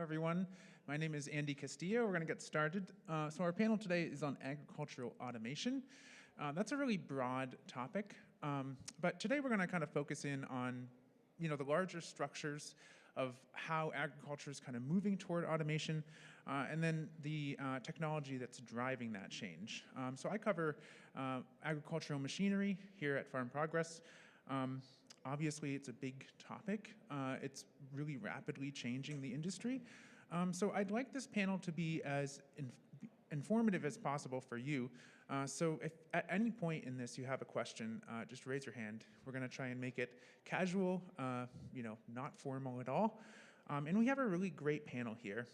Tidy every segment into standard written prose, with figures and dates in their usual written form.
everyone. My name is Andy Castillo. We're going to get started. So our panel today is on agricultural automation. That's a really broad topic, but today we're going to kind of focus in on, the larger structures of how agriculture is kind of moving toward automation, and then the technology that's driving that change. So I cover agricultural machinery here at Farm Progress. Obviously, it's a big topic. It's really rapidly changing the industry. So I'd like this panel to be as informative as possible for you. So if at any point in this you have a question, just raise your hand. We're going to try and make it casual, not formal at all. And we have a really great panel here.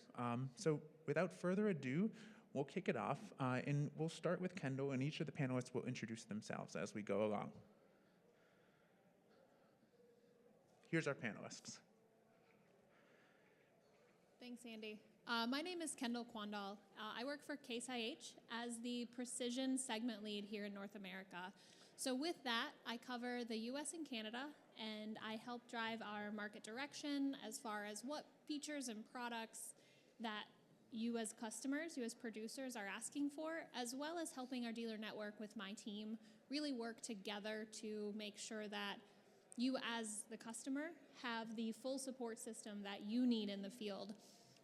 So without further ado, we'll kick it off, and we'll start with Kendal, and each of the panelists will introduce themselves as we go along. Here's our panelists. Thanks, Andy. My name is Kendal Quandahl. I work for Case IH as the precision segment lead here in North America. So with that, I cover the US and Canada, and I help drive our market direction as far as what features and products that you as customers, you as producers are asking for, as well as helping our dealer network with my team really work together to make sure that you as the customer have the full support system that you need in the field.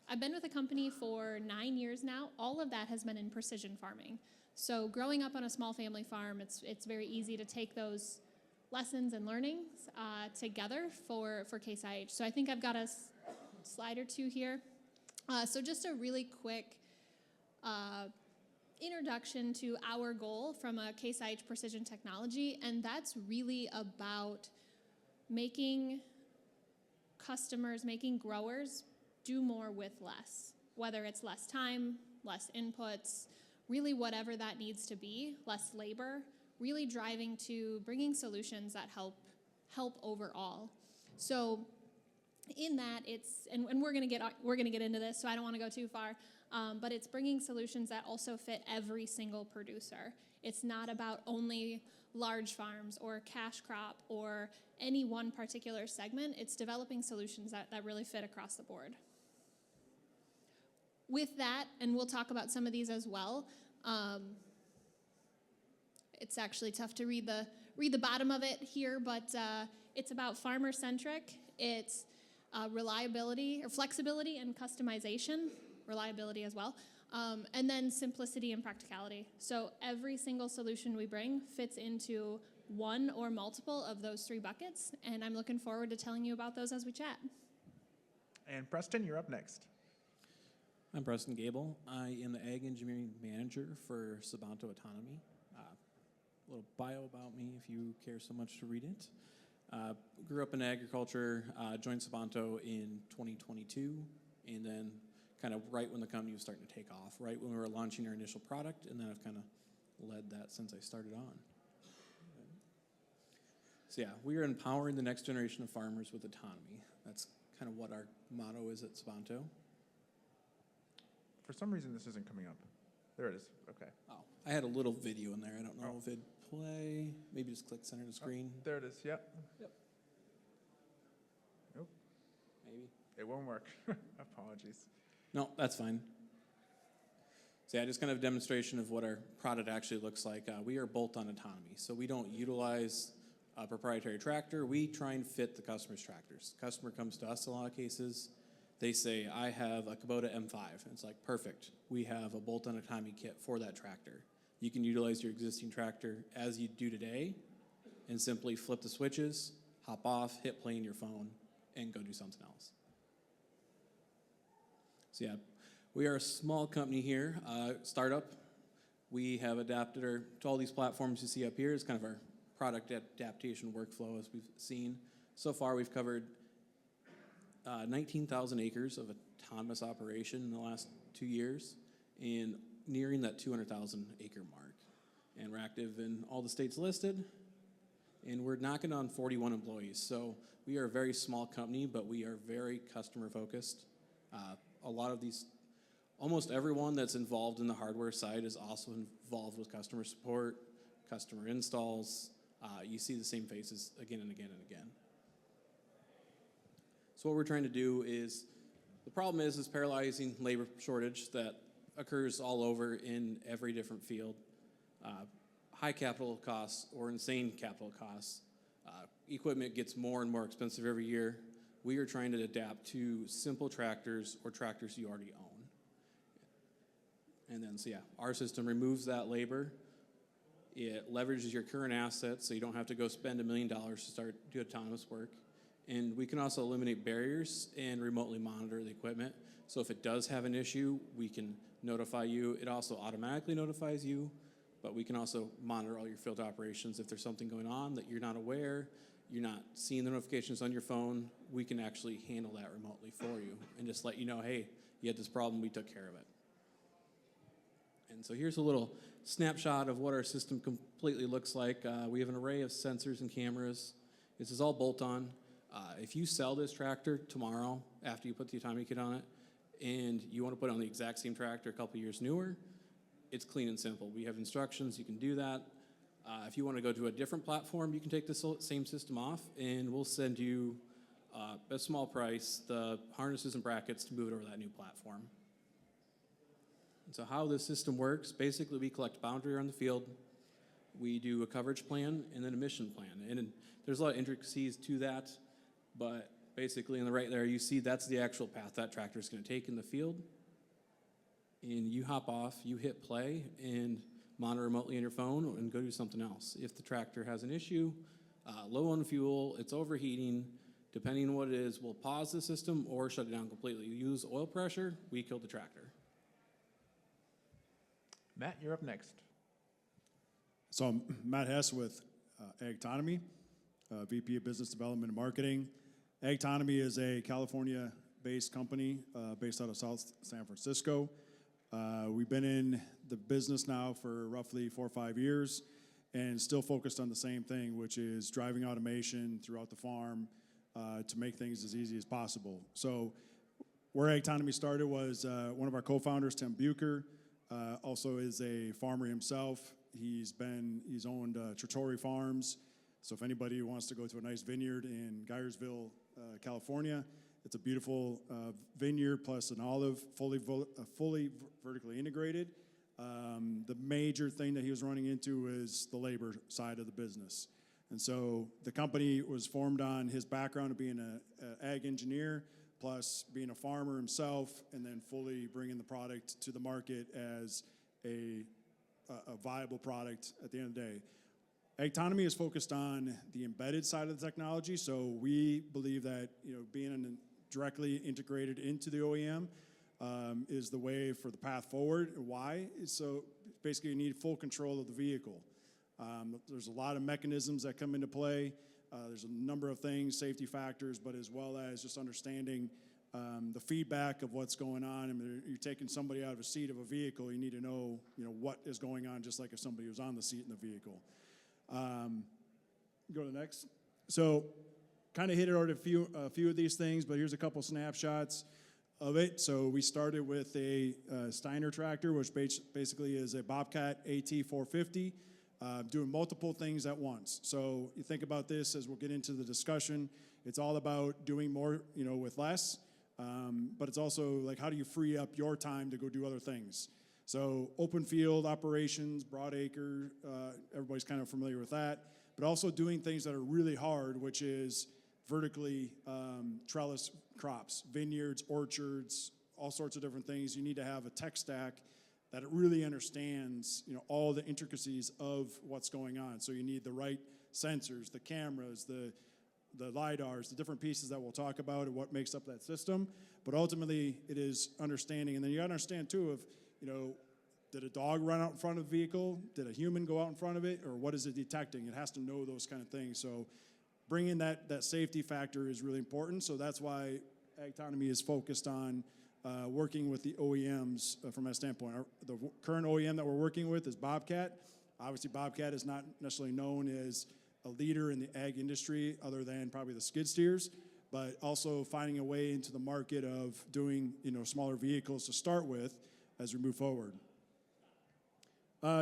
I've been with the company for 9 years now. All of that has been in precision farming. So growing up on a small family farm, it's very easy to take those lessons and learnings together for Case IH. So I think I've got a slide or two here. So just a really quick introduction to our goal from a Case IH Precision Technology, and that's really about making customers, making growers do more with less, whether it's less time, less inputs, really whatever that needs to be, less labor, really driving to bringing solutions that help overall. So in that, and we're going to get into this, so I don't want to go too far, but it's bringing solutions that also fit every single producer. It's not about only large farms or cash crop or any one particular segment. It's developing solutions that really fit across the board. With that, and we'll talk about some of these as well, it's actually tough to read the bottom of it here, but it's about farmer-centric. It's reliability or flexibility and customization, reliability as well, and then simplicity and practicality. So every single solution we bring fits into one or multiple of those three buckets, and I'm looking forward to telling you about those as we chat. And Preston, you're up next. I'm Preston Gable. I am the Ag Engineering Manager for Sabanto Autonomy. A little bio about me if you care so much to read it. Grew up in agriculture, joined Sabanto in 2022, and then kind of right when the company was starting to take off, right when we were launching our initial product, and then I've kind of led that since I started on. So yeah, we are empowering the next generation of farmers with autonomy. That's kind of what our motto is at Sabanto. For some reason, this isn't coming up. There it is. Okay. Oh, I had a little video in there. I don't know if it'd play. Maybe just click center to screen. Oh, there it is. Yep. Nope. Maybe. It won't work. Apologies. No, that's fine. So yeah, just kind of a demonstration of what our product actually looks like. We are bolt-on autonomy, so we don't utilize a proprietary tractor. We try and fit the customer's tractors. The customer comes to us in a lot of cases. They say, I have a Kubota M5. And it's like, perfect. We have a bolt-on autonomy kit for that tractor. You can utilize your existing tractor as you do today and simply flip the switches, hop off, hit play on your phone, and go do something else. So yeah, we are a small company here, startup. We have adapted to all these platforms you see up here. It's kind of our product adaptation workflow as we've seen. So far, we've covered 19,000 acres of autonomous operation in the last 2 years and nearing that 200,000 acre mark. And we're active in all the states listed, and we're knocking on 41 employees. So we are a very small company, but we are very customer focused. A lot of these, almost everyone that's involved in the hardware side is also involved with customer support, customer installs. You see the same faces again and again and again. So what we're trying to do is The problem is paralyzing labor shortage that occurs all over in every different field. High capital costs or insane capital costs. Equipment gets more and more expensive every year. We are trying to adapt to simple tractors or tractors you already own. And then, so yeah, our system removes that labor. It leverages your current assets so you don't have to go spend $1 million to start do autonomous work. And we can also eliminate barriers and remotely monitor the equipment. So if it does have an issue, we can notify you. It also automatically notifies you, but we can also monitor all your field operations. If there's something going on that you're not aware, you're not seeing the notifications on your phone, we can actually handle that remotely for you and just let you know, hey, you had this problem, we took care of it. And so here's a little snapshot of what our system completely looks like. We have an array of sensors and cameras. This is all bolt-on. If you sell this tractor tomorrow after you put the autonomy kit on it and you want to put it on the exact same tractor a couple years newer, it's clean and simple. We have instructions, you can do that. If you want to go to a different platform, you can take this same system off and we'll send you a small price, the harnesses and brackets to move it over to that new platform. And so how this system works, basically we collect boundary on the field, we do a coverage plan and then a mission plan. And there's a lot of intricacies to that, but basically on the right there you see that's the actual path that tractor is going to take in the field. And you hop off, you hit play, and monitor remotely on your phone and go do something else. If the tractor has an issue, low on fuel, it's overheating, depending on what it is, we'll pause the system or shut it down completely. You use oil pressure, we kill the tractor. Matt, you're up next. So I'm Matt Hesse with Agtonomy, VP of Business Development and Marketing. Agtonomy is a California-based company based out of South San Francisco. We've been in the business now for roughly 4 or 5 years and still focused on the same thing, which is driving automation throughout the farm to make things as easy as possible. So where Agtonomy started was one of our co-founders, Tim Bucher, also is a farmer himself. He's owned Trattori Farms. So if anybody wants to go to a nice vineyard in Gyersville, California, it's a beautiful vineyard plus an olive, fully vertically integrated. The major thing that he was running into is the labor side of the business. And so the company was formed on his background of being an ag engineer, plus being a farmer himself, and then fully bringing the product to the market as a viable product at the end of the day. Agtonomy is focused on the embedded side of the technology, so we believe that being directly integrated into the OEM is the way for the path forward. Why? So basically you need full control of the vehicle. There's a lot of mechanisms that come into play. There's a number of things, safety factors, but as well as just understanding the feedback of what's going on. I mean, you're taking somebody out of a seat of a vehicle, you need to know, what is going on, just like if somebody was on the seat in the vehicle. Go to the next. So kind of hit it already a few of these things, but here's a couple snapshots of it. So we started with a Steiner tractor, which basically is a Bobcat AT450, doing multiple things at once. So you think about this as we'll get into the discussion. It's all about doing more, with less, but it's also like how do you free up your time to go do other things. So open field operations, broad acre, everybody's kind of familiar with that, but also doing things that are really hard, which is vertically trellis crops, vineyards, orchards, all sorts of different things. You need to have a tech stack that it really understands, all the intricacies of what's going on. So you need the right sensors, the cameras, the LiDARs, the different pieces that we'll talk about and what makes up that system. But ultimately, it is understanding. And then you understand, too, of, did a dog run out in front of the vehicle? Did a human go out in front of it? Or what is it detecting? It has to know those kind of things. So bringing that safety factor is really important. So that's why Agtonomy is focused on working with the OEMs from that standpoint. The current OEM that we're working with is Bobcat. Obviously, Bobcat is not necessarily known as a leader in the ag industry other than probably the skid steers, but also finding a way into the market of doing, smaller vehicles to start with as we move forward.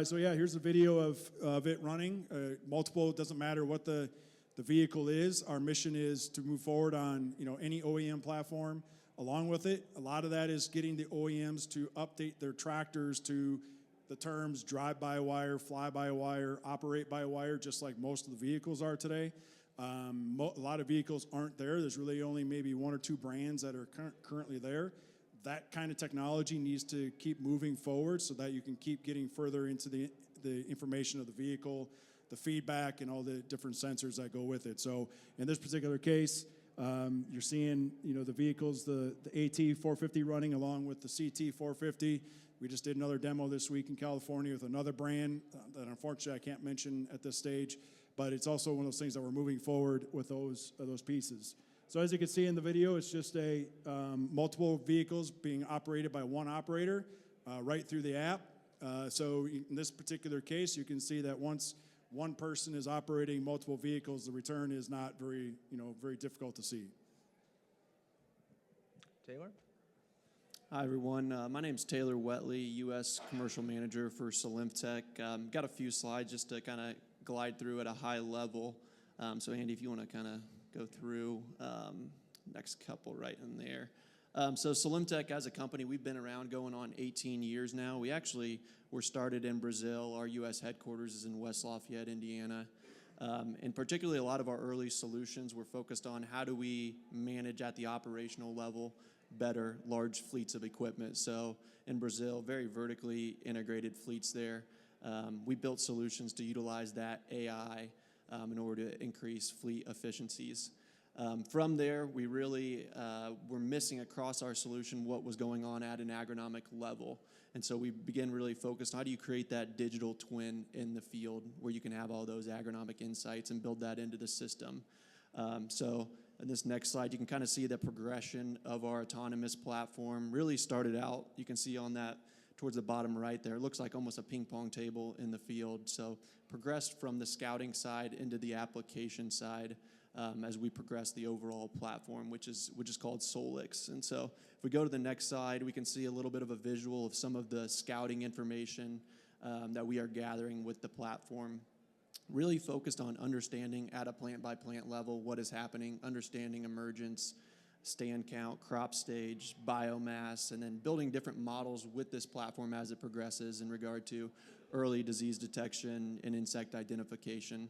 So yeah, here's a video of it running. Multiple, it doesn't matter what the vehicle is. Our mission is to move forward on, any OEM platform along with it, a lot of that is getting the OEMs to update their tractors to the terms drive-by-wire, fly-by-wire, operate-by-wire, just like most of the vehicles are today. A lot of vehicles aren't there. There's really only maybe one or two brands that are currently there. That kind of technology needs to keep moving forward so that you can keep getting further into the information of the vehicle, the feedback, and all the different sensors that go with it. So in this particular case, you're seeing, the vehicles, the AT 450 running along with the CT 450. We just did another demo this week in California with another brand that unfortunately I can't mention at this stage, but it's also one of those things that we're moving forward with those pieces. So as you can see in the video, it's just multiple vehicles being operated by one operator right through the app. So in this particular case, you can see that once one person is operating multiple vehicles, the return is not very difficult to see. Taylor? Hi, everyone. My name is Taylor Wetli, U.S. Commercial Manager for Solinftec. Got a few slides just to kind of glide through at a high level. So, Andy, if you want to kind of go through next couple right in there. So Solinftec as a company, we've been around going on 18 years now. We actually were started in Brazil. Our U.S. headquarters is in West Lafayette, Indiana. And particularly a lot of our early solutions were focused on how do we manage at the operational level better large fleets of equipment. So in Brazil, very vertically integrated fleets there. We built solutions to utilize that AI in order to increase fleet efficiencies. From there, we really were missing across our solution what was going on at an agronomic level. And so we began really focused on how do you create that digital twin in the field where you can have all those agronomic insights and build that into the system. So in this next slide, you can kind of see the progression of our autonomous platform. Really started out, you can see on that towards the bottom right there, it looks like almost a ping pong table in the field. So progressed from the scouting side into the application side. As we progress the overall platform, which is called Solix. And so if we go to the next slide, we can see a little bit of a visual of some of the scouting information that we are gathering with the platform. Really focused on understanding at a plant-by-plant level what is happening, understanding emergence, stand count, crop stage, biomass, and then building different models with this platform as it progresses in regard to early disease detection and insect identification.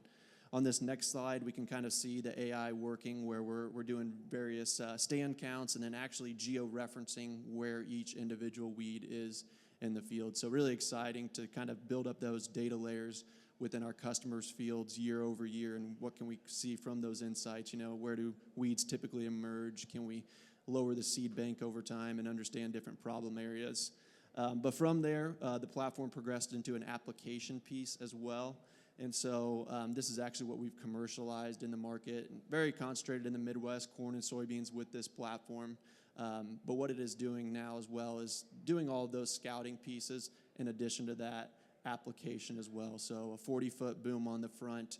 On this next slide, we can kind of see the AI working where we're doing various stand counts and then actually geo-referencing where each individual weed is in the field. So really exciting to kind of build up those data layers within our customers' fields year over year, and what can we see from those insights? Where do weeds typically emerge? Can we lower the seed bank over time and understand different problem areas? But from there, the platform progressed into an application piece as well. And so this is actually what we've commercialized in the market, very concentrated in the Midwest, corn and soybeans with this platform. But what it is doing now as well is doing all of those scouting pieces in addition to that application as well. So a 40-foot boom on the front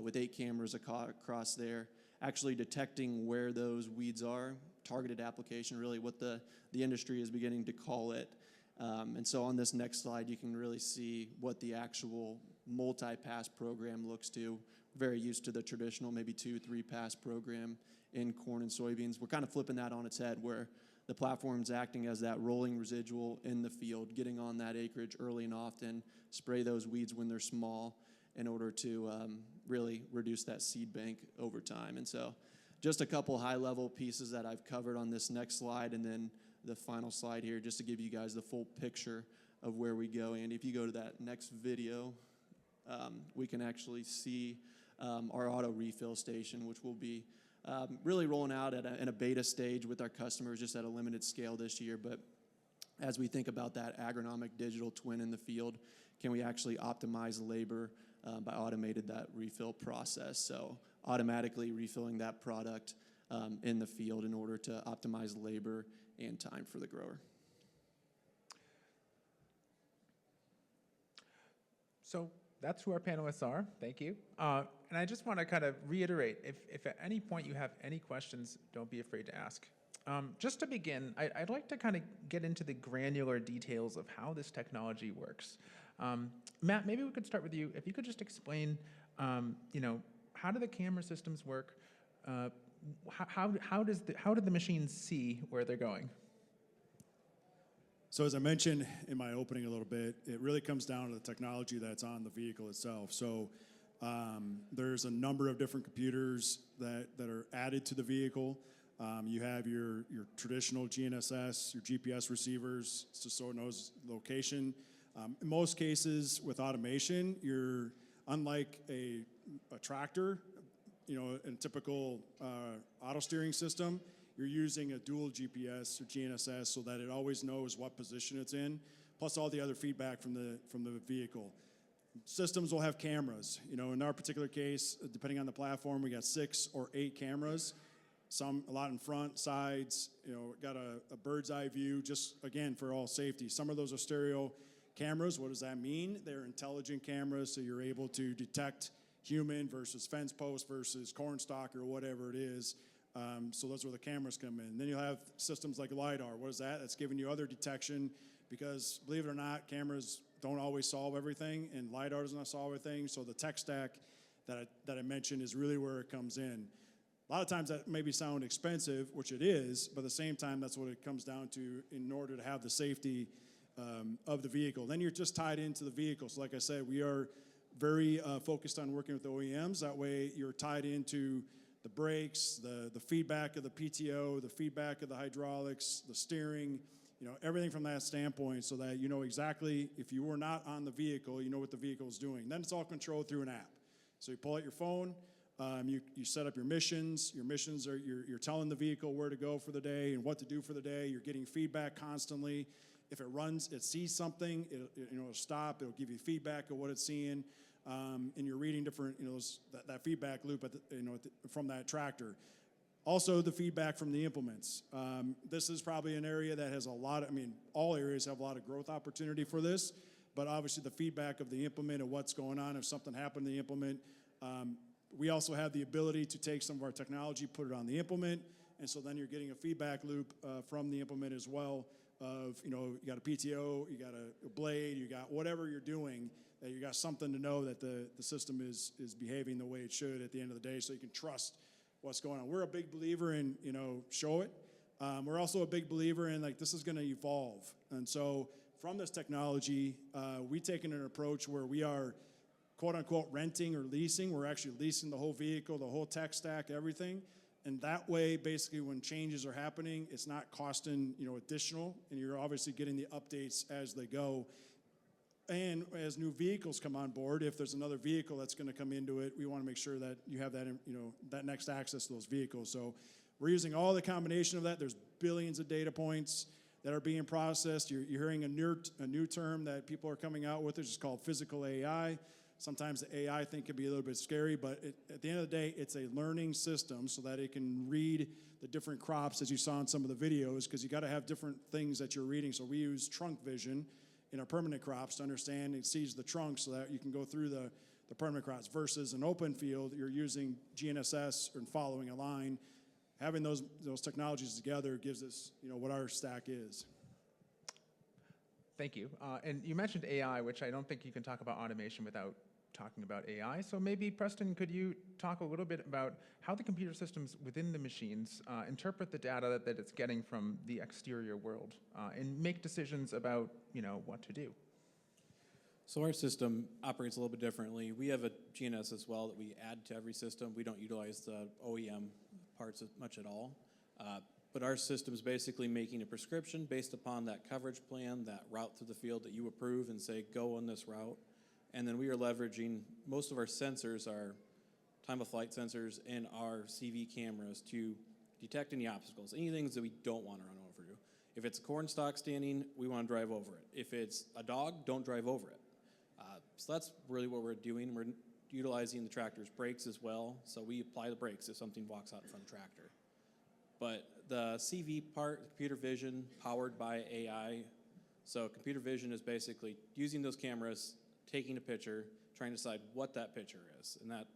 with 8 cameras across there, actually detecting where those weeds are, targeted application, really what the industry is beginning to call it. And so on this next slide, you can really see what the actual multi-pass program looks to. Very used to the traditional maybe 2-3 pass program in corn and soybeans. We're kind of flipping that on its head where the platform's acting as that rolling residual in the field, getting on that acreage early and often, spray those weeds when they're small in order to really reduce that seed bank over time. And so just a couple high-level pieces that I've covered on this next slide, and then the final slide here just to give you guys the full picture of where we go. And if you go to that next video, we can actually see our auto refill station, which will be really rolling out in a beta stage with our customers just at a limited scale this year. But as we think about that agronomic digital twin in the field, can we actually optimize labor by automated that refill process? So automatically refilling that product in the field in order to optimize labor and time for the grower. So that's who our panelists are. Thank you. And I just want to kind of reiterate, if at any point you have any questions, don't be afraid to ask. Just to begin, I'd like to kind of get into the granular details of how this technology works. Matt, maybe we could start with you. If you could just explain, how do the camera systems work? how do the machines see where they're going? So as I mentioned in my opening a little bit, it really comes down to the technology that's on the vehicle itself. So there's a number of different computers that are added to the vehicle. You have your traditional GNSS, your GPS receivers, just so it knows location. In most cases with automation, you're unlike a tractor, in a typical auto steering system, you're using a dual GPS or GNSS so that it always knows what position it's in, plus all the other feedback from the vehicle. Systems will have cameras. In our particular case, depending on the platform, we got 6 or 8 cameras. A lot in front, sides, got a bird's eye view, just again for all safety. Some of those are stereo cameras. What does that mean? They're intelligent cameras, so you're able to detect human versus fence post versus corn stalk or whatever it is. So those are where the cameras come in. Then you'll have systems like LiDAR. What is that? That's giving you other detection because, believe it or not, cameras don't always solve everything, and LiDAR does not solve everything. So the tech stack that I mentioned is really where it comes in. A lot of times that maybe sound expensive, which it is, but at the same time, that's what it comes down to in order to have the safety of the vehicle. Then you're just tied into the vehicle. So like I said, we are very focused on working with the OEMs. That way you're tied into the brakes, the feedback of the PTO, the feedback of the hydraulics, the steering, everything from that standpoint so that you know exactly, if you were not on the vehicle, you know what the vehicle is doing. Then it's all controlled through an app. So you pull out your phone, you set up your missions. Your missions are, you're telling the vehicle where to go for the day and what to do for the day. You're getting feedback constantly. If it runs, it sees something, it'll stop. It'll give you feedback of what it's seeing. And you're reading different, that feedback loop from that tractor. Also, the feedback from the implements. This is probably an area that has all areas have a lot of growth opportunity for this, but obviously the feedback of the implement and what's going on if something happened to the implement. We also have the ability to take some of our technology, put it on the implement, and so then you're getting a feedback loop from the implement as well of, you got a PTO, you got a blade, you got whatever you're doing, that you got something to know that the system is behaving the way it should at the end of the day so you can trust what's going on. We're a big believer in, show it. We're also a big believer in, this is going to evolve. And so from this technology, we've taken an approach where we are, quote unquote, renting or leasing. We're actually leasing the whole vehicle, the whole tech stack, everything. And that way, basically, when changes are happening, it's not costing, additional, and you're obviously getting the updates as they go. And as new vehicles come on board, if there's another vehicle that's going to come into it, we want to make sure that you have that, that next access to those vehicles. So we're using all the combination of that. There's billions of data points that are being processed. You're hearing a new term that people are coming out with, which is called physical AI. Sometimes the AI thing can be a little bit scary, but at the end of the day, it's a learning system so that it can read the different crops, as you saw in some of the videos, because you got to have different things that you're reading. So we use trunk vision in our permanent crops to understand it sees the trunk so that you can go through the permanent crops versus an open field, you're using GNSS and following a line. Having those technologies together gives us, what our stack is. Thank you. And you mentioned AI, which I don't think you can talk about automation without talking about AI. So maybe, Preston, could you talk a little bit about how the computer systems within the machines interpret the data that it's getting from the exterior world and make decisions about, what to do? So our system operates a little bit differently. We have a GNS as well that we add to every system. We don't utilize the OEM parts much at all. But our system is basically making a prescription based upon that coverage plan, that route through the field that you approve and say, go on this route. And then we are leveraging, most of our sensors are time-of-flight sensors and our CV cameras to detect any obstacles, any things that we don't want to run over to. If it's a corn stalk standing, we want to drive over it. If it's a dog, don't drive over it. So that's really what we're doing. We're utilizing the tractor's brakes as well. So we apply the brakes if something walks out in front of the tractor. But the CV part, computer vision, powered by AI. So computer vision is basically using those cameras, taking a picture, trying to decide what that picture is. And that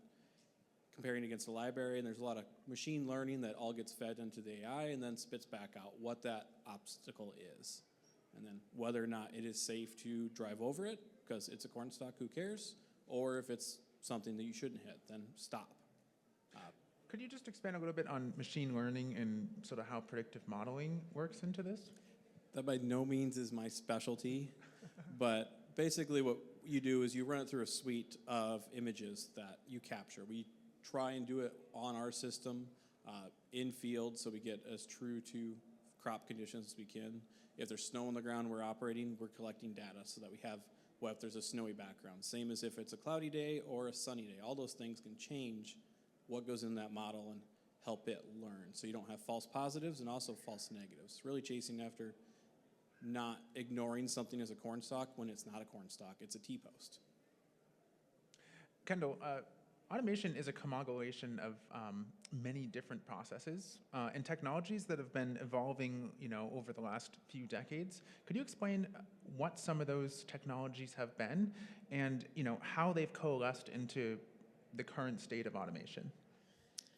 comparing against the library, and there's a lot of machine learning that all gets fed into the AI and then spits back out what that obstacle is. And then whether or not it is safe to drive over it, because it's a corn stalk, who cares? Or if it's something that you shouldn't hit, then stop. Could you just expand a little bit on machine learning and sort of how predictive modeling works into this? That by no means is my specialty, but basically what you do is you run it through a suite of images that you capture. We try and do it on our system in field, so we get as true to crop conditions as we can. If there's snow on the ground we're operating, we're collecting data so that we have, well, if there's a snowy background. Same as if it's a cloudy day or a sunny day. All those things can change what goes in that model and help it learn. So you don't have false positives and also false negatives. Really chasing after not ignoring something as a corn stalk when it's not a corn stalk, it's a T-post. Kendal, automation is a commogulation of many different processes and technologies that have been evolving, over the last few decades. Could you explain what some of those technologies have been and, how they've coalesced into the current state of automation?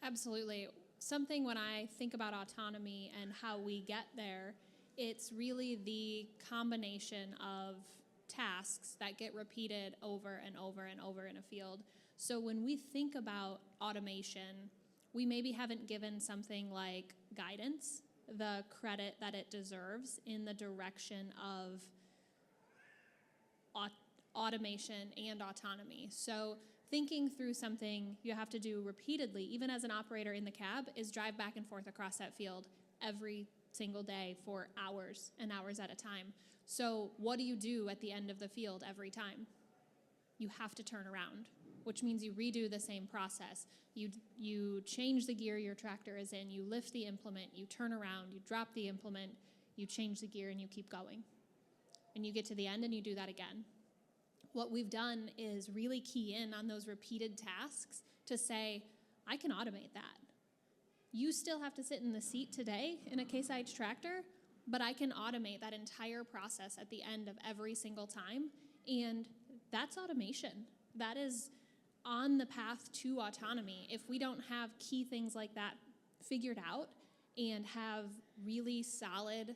Absolutely. Something when I think about autonomy and how we get there, it's really the combination of tasks that get repeated over and over and over in a field. So when we think about automation, we maybe haven't given something like guidance the credit that it deserves in the direction of automation and autonomy. So thinking through something you have to do repeatedly, even as an operator in the cab, is drive back and forth across that field every single day for hours and hours at a time. So what do you do at the end of the field every time? You have to turn around, which means you redo the same process. You change the gear your tractor is in, you lift the implement, you turn around, you drop the implement, you change the gear, and you keep going. And you get to the end and you do that again. What we've done is really key in on those repeated tasks to say, I can automate that. You still have to sit in the seat today in a Case IH tractor, but I can automate that entire process at the end of every single time, and that's automation. That is on the path to autonomy. If we don't have key things like that figured out and have really solid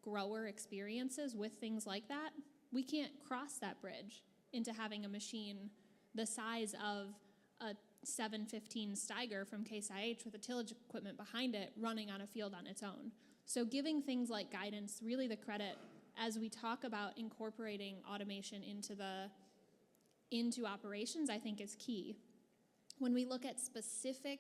grower experiences with things like that, we can't cross that bridge into having a machine the size of a 715 Steiger from Case IH with a tillage equipment behind it running on a field on its own. So giving things like guidance really the credit as we talk about incorporating automation into operations, I think is key. When we look at specific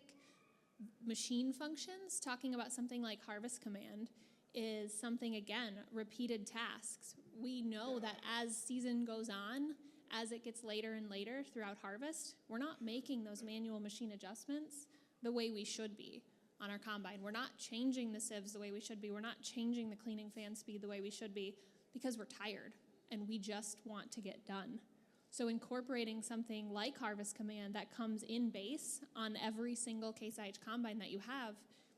machine functions, talking about something like harvest command is something, again, repeated tasks. We know that as season goes on, as it gets later and later throughout harvest, we're not making those manual machine adjustments the way we should be on our combine. We're not changing the sieves the way we should be. We're not changing the cleaning fan speed the way we should be because we're tired and we just want to get done. So incorporating something like Harvest Command that comes in base on every single Case IH combine that you have,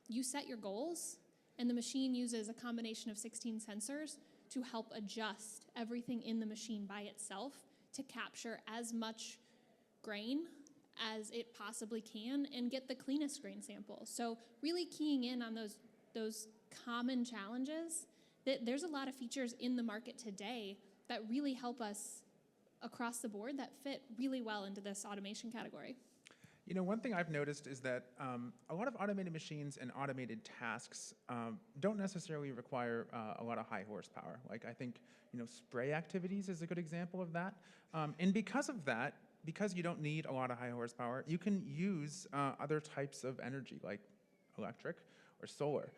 you set your goals, and the machine uses a combination of 16 sensors to help adjust everything in the machine by itself to capture as much grain as it possibly can and get the cleanest grain sample. So really keying in on those common challenges. There's a lot of features in the market today that really help us across the board that fit really well into this automation category. One thing I've noticed is that a lot of automated machines and automated tasks don't necessarily require a lot of high horsepower. Like I think, spray activities is a good example of that. And because of that, because you don't need a lot of high horsepower, you can use other types of energy like electric or solar.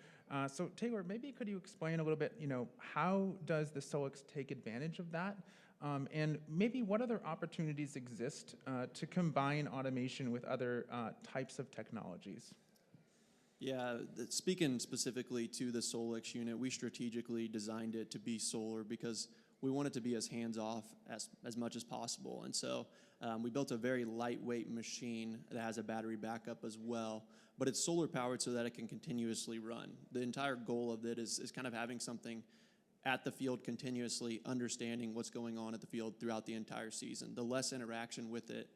So Taylor, maybe could you explain a little bit, how does the Solix take advantage of that? And maybe what other opportunities exist to combine automation with other types of technologies? Yeah, speaking specifically to the Solix unit, we strategically designed it to be solar because we want it to be as hands-off as much as possible. And so we built a very lightweight machine that has a battery backup as well, but it's solar powered so that it can continuously run. The entire goal of it is kind of having something at the field continuously, understanding what's going on at the field throughout the entire season. The less interaction with it,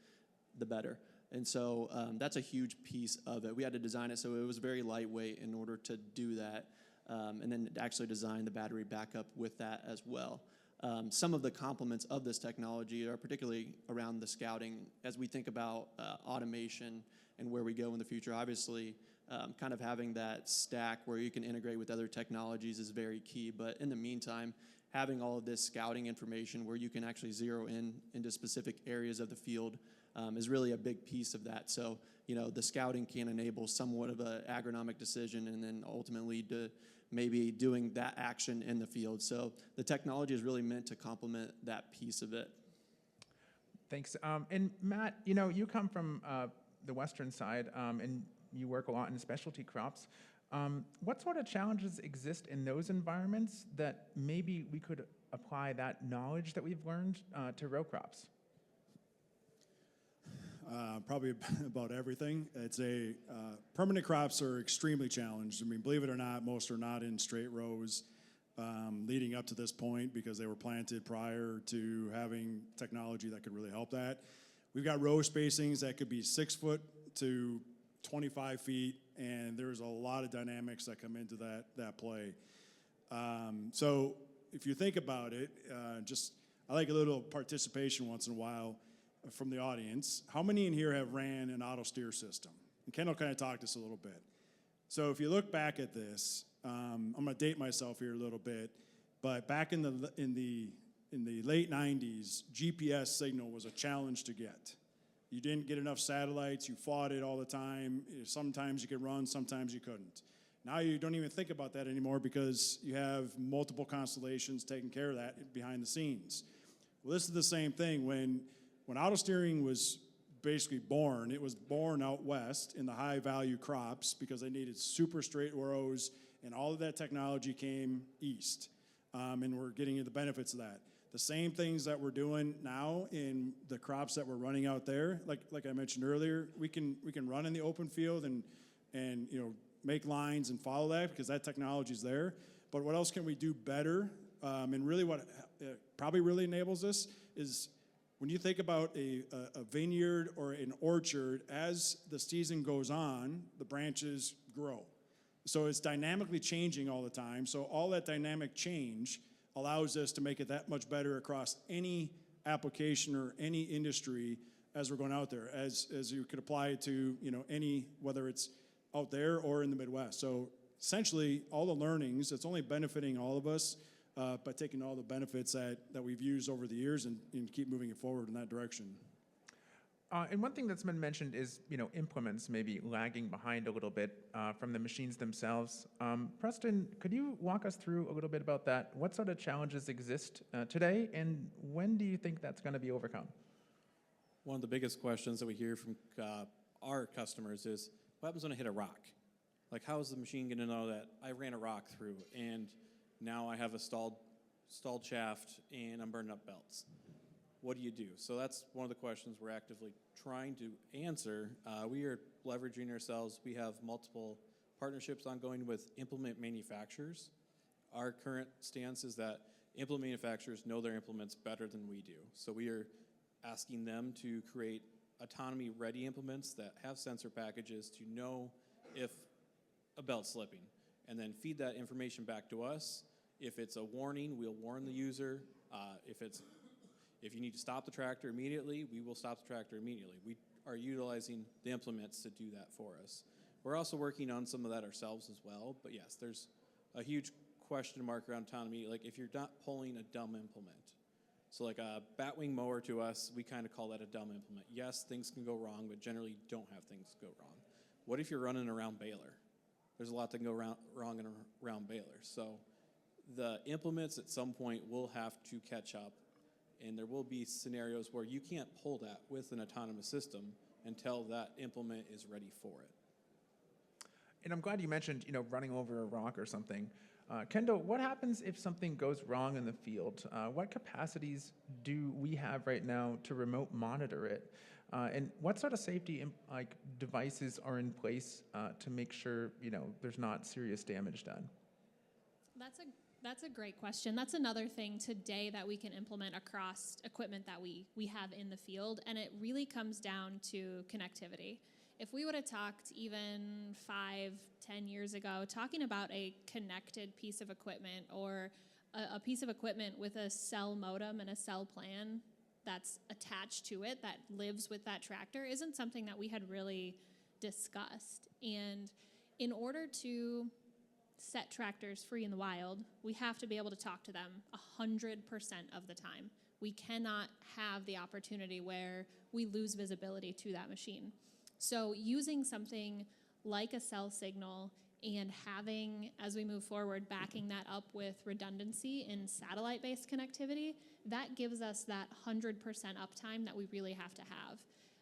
the better. And so that's a huge piece of it. We had to design it so it was very lightweight in order to do that, and then actually design the battery backup with that as well. Some of the complements of this technology are particularly around the scouting. As we think about automation and where we go in the future. Obviously, kind of having that stack where you can integrate with other technologies is very key. But in the meantime, having all of this scouting information where you can actually zero in into specific areas of the field is really a big piece of that. So, the scouting can enable somewhat of an agronomic decision and then ultimately to maybe doing that action in the field. So the technology is really meant to complement that piece of it. Thanks. And Matt, you come from the western side, and you work a lot in specialty crops. What sort of challenges exist in those environments that maybe we could apply that knowledge that we've learned to row crops? Probably about everything. It's permanent crops are extremely challenged. I mean, believe it or not, most are not in straight rows leading up to this point because they were planted prior to having technology that could really help that. We've got row spacings that could be 6 foot to 25 feet, and there's a lot of dynamics that come into that play. So if you think about it, I like a little participation once in a while from the audience. How many in here have ran an auto steer system? And Kendal kind of talked this a little bit. So if you look back at this, I'm going to date myself here a little bit, but back in the late 90s, GPS signal was a challenge to get. You didn't get enough satellites, you fought it all the time. Sometimes you could run, sometimes you couldn't. Now you don't even think about that anymore because you have multiple constellations taking care of that behind the scenes. Well, this is the same thing. When auto steering was basically born, it was born out west in the high value crops because they needed super straight rows, and all of that technology came east. And we're getting the benefits of that. The same things that we're doing now in the crops that we're running out there, like I mentioned earlier, we can run in the open field and make lines and follow that because that technology is there. But what else can we do better? And really what probably really enables this is when you think about a vineyard or an orchard, as the season goes on, the branches grow. So it's dynamically changing all the time. So all that dynamic change allows us to make it that much better across any application or any industry as we're going out there, as you could apply it to any, whether it's out there or in the Midwest. So essentially, all the learnings, it's only benefiting all of us by taking all the benefits that we've used over the years and keep moving it forward in that direction. And one thing that's been mentioned is, implements maybe lagging behind a little bit from the machines themselves. Preston, could you walk us through a little bit about that? What sort of challenges exist today, and when do you think that's going to be overcome? One of the biggest questions that we hear from our customers is, what happens when I hit a rock? Like, how is the machine going to know that I ran a rock through and now I have a stalled shaft and I'm burning up belts? What do you do? So that's one of the questions we're actively trying to answer. We are leveraging ourselves. We have multiple partnerships ongoing with implement manufacturers. Our current stance is that implement manufacturers know their implements better than we do. So we are asking them to create autonomy-ready implements that have sensor packages to know if a belt's slipping, and then feed that information back to us. If it's a warning, we'll warn the user. If you need to stop the tractor immediately, we will stop the tractor immediately. We are utilizing the implements to do that for us. We're also working on some of that ourselves as well, but yes, there's a huge question mark around autonomy, like if you're not pulling a dumb implement. So like a batwing mower to us, we kind of call that a dumb implement. Yes, things can go wrong, but generally you don't have things go wrong. What if you're running around baler? There's a lot that can go wrong around baler. So the implements at some point will have to catch up, and there will be scenarios where you can't pull that with an autonomous system until that implement is ready for it. And I'm glad you mentioned, running over a rock or something. Kendal, what happens if something goes wrong in the field? What capacities do we have right now to remote monitor it? And what sort of safety devices are in place to make sure there's not serious damage done? That's a great question. That's another thing today that we can implement across equipment that we have in the field, and it really comes down to connectivity. If we would have talked even 5-10 years ago, talking about a connected piece of equipment or a piece of equipment with a cell modem and a cell plan that's attached to it that lives with that tractor isn't something that we had really discussed. And in order to set tractors free in the wild, we have to be able to talk to them 100% of the time. We cannot have the opportunity where we lose visibility to that machine. So using something like a cell signal and having, as we move forward, backing that up with redundancy in satellite-based connectivity, that gives us that 100% uptime that we really have to have.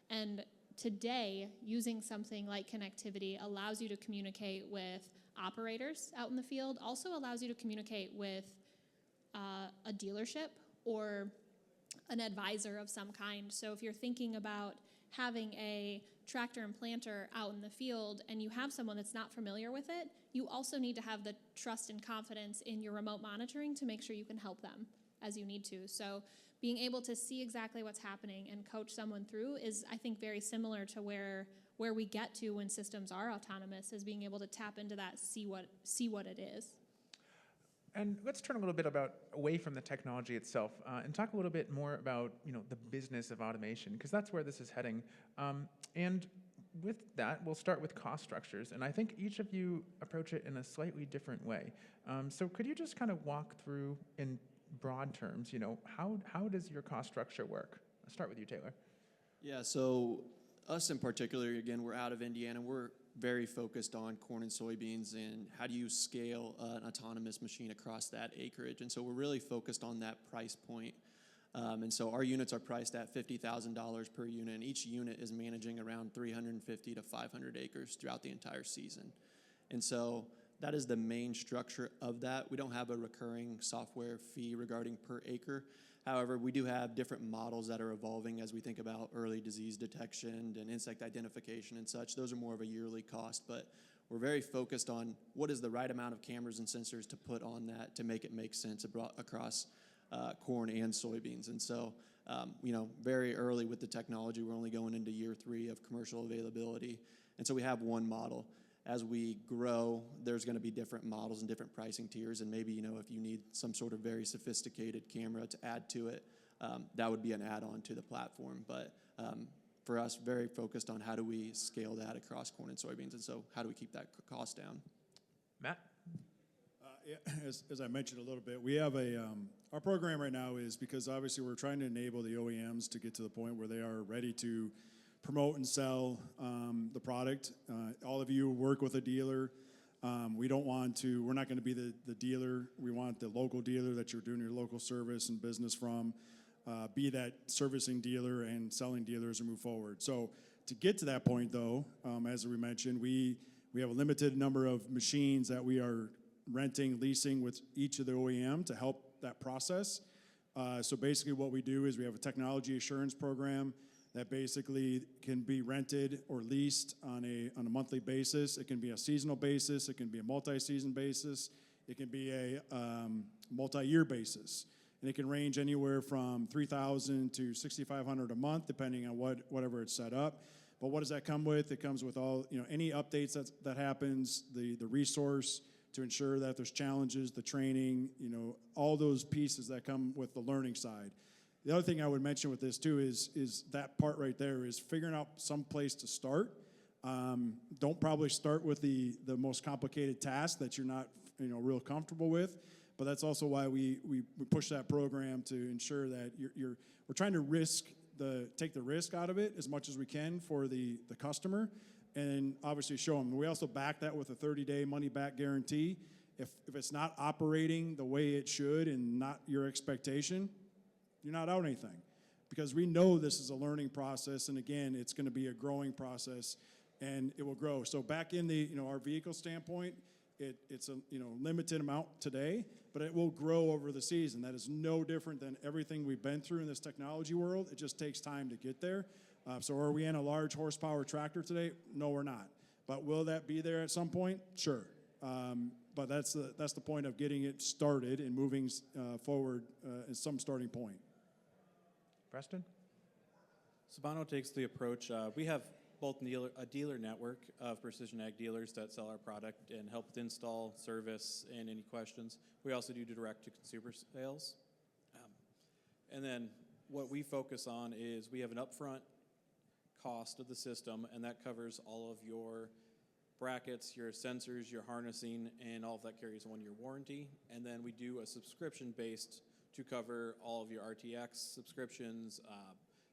And today, using something like connectivity allows you to communicate with operators out in the field, also allows you to communicate with a dealership or an advisor of some kind. So if you're thinking about having a tractor and planter out in the field and you have someone that's not familiar with it, you also need to have the trust and confidence in your remote monitoring to make sure you can help them as you need to. So being able to see exactly what's happening and coach someone through is, I think, very similar to where we get to when systems are autonomous, is being able to tap into that, see what it is. And let's turn a little bit away from the technology itself and talk a little bit more about the business of automation, because that's where this is heading. And with that, we'll start with cost structures. And I think each of you approach it in a slightly different way. So could you just kind of walk through in broad terms, how does your cost structure work? I'll start with you, Taylor. Yeah, so us in particular, again, we're out of Indiana. We're very focused on corn and soybeans and how do you scale an autonomous machine across that acreage. And so we're really focused on that price point. And so our units are priced at $50,000 per unit, and each unit is managing around 350 to 500 acres throughout the entire season. And so that is the main structure of that. We don't have a recurring software fee regarding per acre. However, we do have different models that are evolving as we think about early disease detection and insect identification and such. Those are more of a yearly cost, but we're very focused on what is the right amount of cameras and sensors to put on that to make it make sense across corn and soybeans. And so, very early with the technology, we're only going into year 3 of commercial availability. And so we have one model. As we grow, there's going to be different models and different pricing tiers, and maybe, if you need some sort of very sophisticated camera to add to it, that would be an add-on to the platform. But for us, very focused on how do we scale that across corn and soybeans, and so how do we keep that cost down? Matt? As I mentioned a little bit, we have our program right now is because obviously we're trying to enable the OEMs to get to the point where they are ready to promote and sell the product. All of you work with a dealer. We're not going to be the dealer. We want the local dealer that you're doing your local service and business from, be that servicing dealer and selling dealer as we move forward. So to get to that point, though, as we mentioned, we have a limited number of machines that we are renting, leasing with each of the OEM to help that process. So basically what we do is we have a technology assurance program that basically can be rented or leased on a monthly basis. It can be a seasonal basis. It can be a multi-season basis. It can be a multi-year basis. And it can range anywhere from $3,000 to $6,500 a month, depending on whatever it's set up. But what does that come with? It comes with all, any updates that happens, the resource to ensure that there's challenges, the training, all those pieces that come with the learning side. The other thing I would mention with this too is that part right there is figuring out some place to start. Don't probably start with the most complicated task that you're not real comfortable with, but that's also why we push that program to ensure that we're trying to take the risk out of it as much as we can for the customer, and obviously show them. We also back that with a 30-day money-back guarantee. If it's not operating the way it should and not your expectation, you're not out anything, because we know this is a learning process, and again, it's going to be a growing process, and it will grow. So back in the our vehicle standpoint, it's a limited amount today, but it will grow over the season. That is no different than everything we've been through in this technology world. It just takes time to get there. So are we in a large horsepower tractor today? No, we're not. But will that be there at some point? Sure. But that's the point of getting it started and moving forward at some starting point. Preston? Sabanto takes the approach, we have both a dealer network of precision ag dealers that sell our product and help with install, service, and any questions. We also do direct-to-consumer sales. And then what we focus on is we have an upfront cost of the system, and that covers all of your brackets, your sensors, your harnessing, and all of that carries a 1-year warranty. And then we do a subscription-based to cover all of your RTX subscriptions,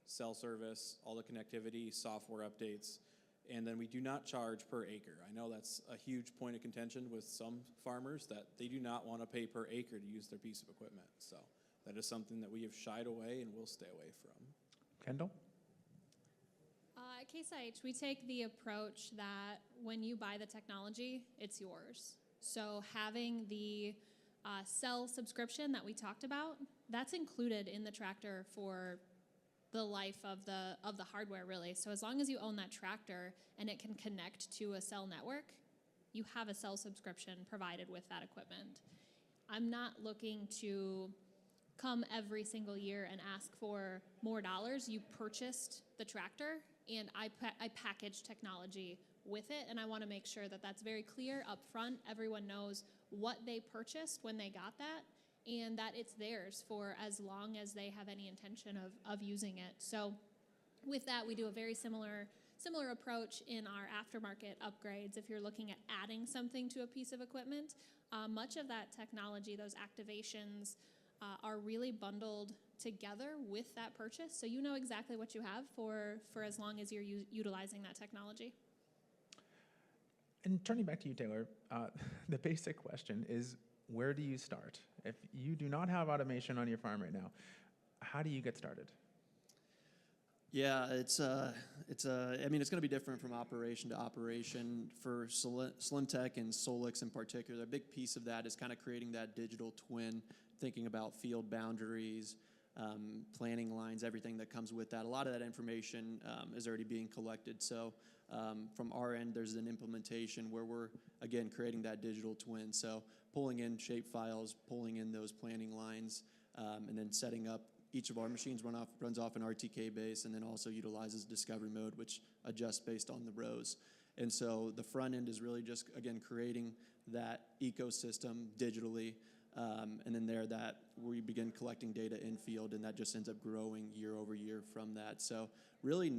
cell service, all the connectivity, software updates, and then we do not charge per acre. I know that's a huge point of contention with some farmers, that they do not want to pay per acre to use their piece of equipment. So that is something that we have shied away and will stay away from. Kendall? At Case IH, we take the approach that when you buy the technology, it's yours. So having the cell subscription that we talked about, that's included in the tractor for the life of the hardware, really. So as long as you own that tractor and it can connect to a cell network, you have a cell subscription provided with that equipment. I'm not looking to come every single year and ask for more dollars. You purchased the tractor, and I package technology with it, and I want to make sure that that's very clear up front. Everyone knows what they purchased when they got that, and that it's theirs for as long as they have any intention of using it. So with that, we do a very similar approach in our aftermarket upgrades. If you're looking at adding something to a piece of equipment, much of that technology, those activations, are really bundled together with that purchase. So you know exactly what you have for as long as you're utilizing that technology. And turning back to you, Taylor, the basic question is, where do you start? If you do not have automation on your farm right now, how do you get started? Yeah, I mean, it's going to be different from operation to operation. For Solinftec and Solix in particular, a big piece of that is kind of creating that digital twin, thinking about field boundaries, planning lines, everything that comes with that. A lot of that information is already being collected. So from our end, there's an implementation where we're, again, creating that digital twin. So pulling in shape files, pulling in those planning lines, and then setting up. Each of our machines runs off an RTK base, and then also utilizes discovery mode, which adjusts based on the rows. And so the front end is really just, again, creating that ecosystem digitally, and then that we begin collecting data in field, and that just ends up growing year over year from that. So really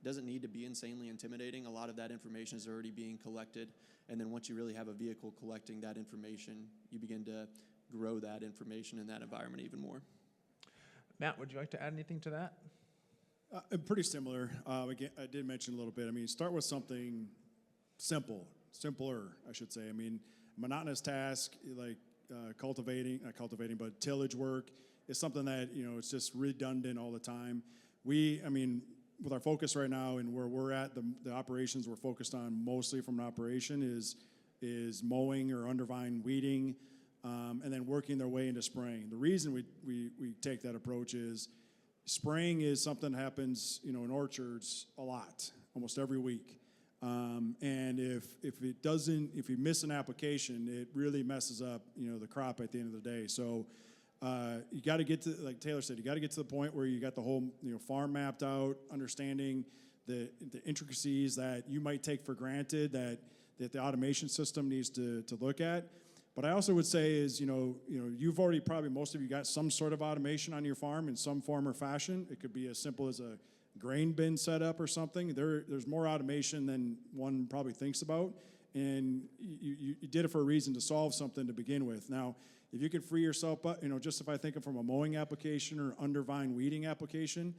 doesn't need to be insanely intimidating. A lot of that information is already being collected, and then once you really have a vehicle collecting that information, you begin to grow that information in that environment even more. Matt, would you like to add anything to that? Pretty similar. Again, I did mention a little bit. I mean, start with something simpler, I should say. I mean, monotonous task like not cultivating, but tillage work is something that, it's just redundant all the time. With our focus right now and where we're at, the operations we're focused on mostly from an operation is mowing or undervine weeding, and then working their way into spraying. The reason we take that approach is spraying is something that happens, in orchards a lot, almost every week. And if you miss an application, it really messes up, the crop at the end of the day. So you got to get to, like Taylor said, you got to get to the point where you got the whole, farm mapped out, understanding the intricacies that you might take for granted that the automation system needs to look at. But I also would say is, you've already probably, most of you got some sort of automation on your farm in some form or fashion. It could be as simple as a grain bin setup or something. There's more automation than one probably thinks about. And you did it for a reason, to solve something to begin with. Now, if you can free yourself up, just if I think of from a mowing application or undervine weeding application,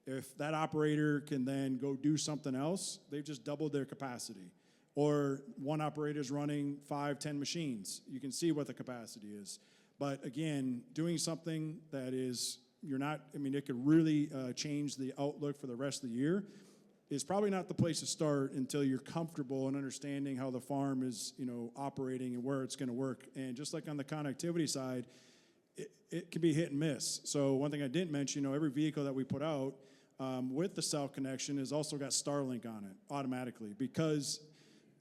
if that operator can then go do something else, they've just doubled their capacity. Or one operator is running 5-10 machines. You can see what the capacity is. But again, doing something that is, it could really change the outlook for the rest of the year, is probably not the place to start until you're comfortable in understanding how the farm is, operating and where it's going to work. And just like on the connectivity side, it can be hit and miss. So one thing I didn't mention, every vehicle that we put out with the cell connection has also got Starlink on it automatically, because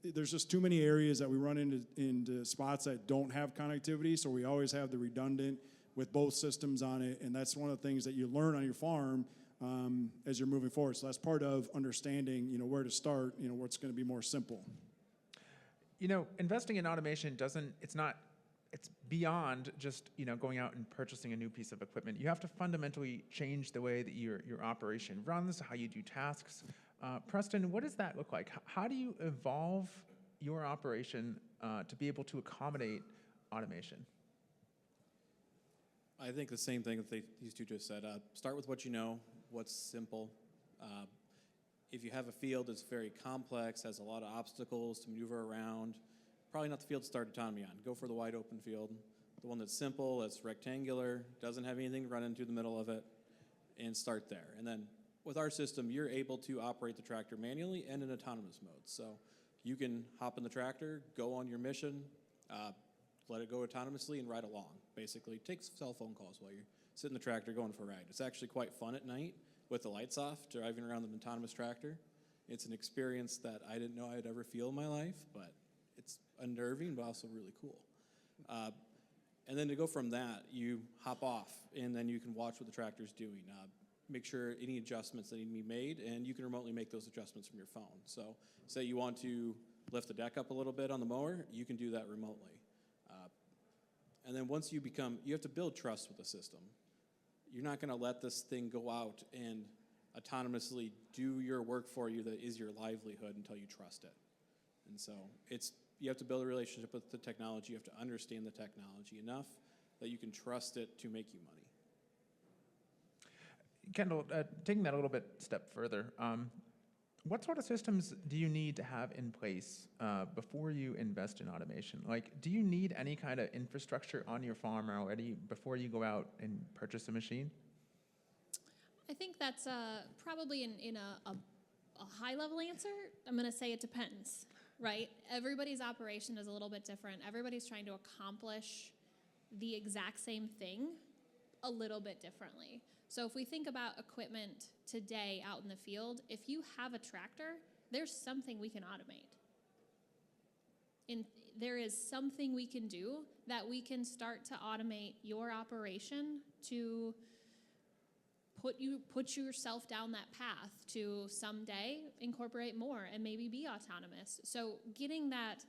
there's just too many areas that we run into spots that don't have connectivity, so we always have the redundant with both systems on it, and that's one of the things that you learn on your farm as you're moving forward. So that's part of understanding, where to start, what's going to be more simple. Investing in automation it's beyond just, going out and purchasing a new piece of equipment. You have to fundamentally change the way that your operation runs, how you do tasks. Preston, what does that look like? How do you evolve your operation to be able to accommodate automation? I think the same thing that these two just said. Start with what you know, what's simple. If you have a field that's very complex, has a lot of obstacles to maneuver around, probably not the field to start autonomy on. Go for the wide open field, the one that's simple, that's rectangular, doesn't have anything to run into the middle of it, and start there. And then with our system, you're able to operate the tractor manually and in autonomous mode. So you can hop in the tractor, go on your mission, let it go autonomously and ride along. Basically, take cell phone calls while you're sitting in the tractor going for a ride. It's actually quite fun at night with the lights off, driving around an autonomous tractor. It's an experience that I didn't know I'd ever feel in my life, but it's unnerving, but also really cool. And then to go from that, you hop off, and then you can watch what the tractor's doing. Make sure any adjustments that need to be made, and you can remotely make those adjustments from your phone. So say you want to lift the deck up a little bit on the mower, you can do that remotely. And then once you have to build trust with the system. You're not going to let this thing go out and autonomously do your work for you that is your livelihood until you trust it. And so you have to build a relationship with the technology. You have to understand the technology enough that you can trust it to make you money. Kendal, taking that a little bit step further, what sort of systems do you need to have in place before you invest in automation? Like, do you need any kind of infrastructure on your farm already before you go out and purchase a machine? I think that's probably in a high-level answer. I'm going to say it depends, right? Everybody's operation is a little bit different. Everybody's trying to accomplish the exact same thing a little bit differently. So if we think about equipment today out in the field, if you have a tractor, there's something we can automate. There is something we can do that we can start to automate your operation to put yourself down that path to someday incorporate more and maybe be autonomous. So getting that